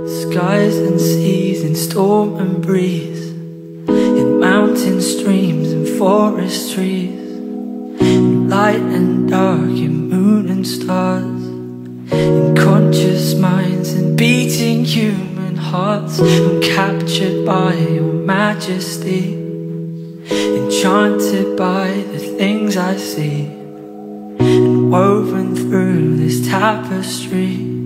Skies and seas in storm and breeze, in mountain streams and forest trees, in light and dark, in moon and stars, in conscious minds and beating human hearts. I'm captured by your majesty, enchanted by the things I see, and woven through this tapestry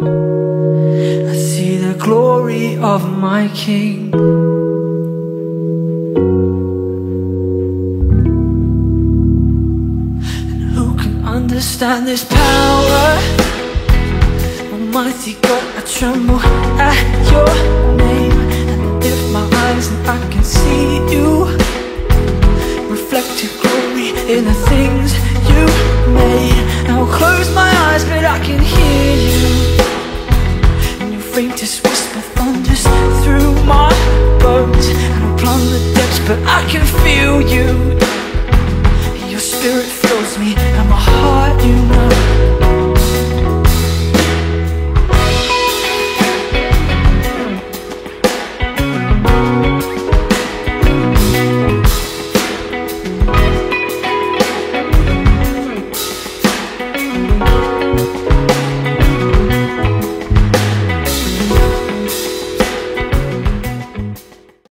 I see the glory of my King. And who can understand this power? Almighty God, I tremble at your name, and I lift my eyes and I can see you, reflected glory in the things you made. Now I'll close my eyes but I can hear you, faintest whisper thunders through my bones, and I'll plumb the depths but I can feel you.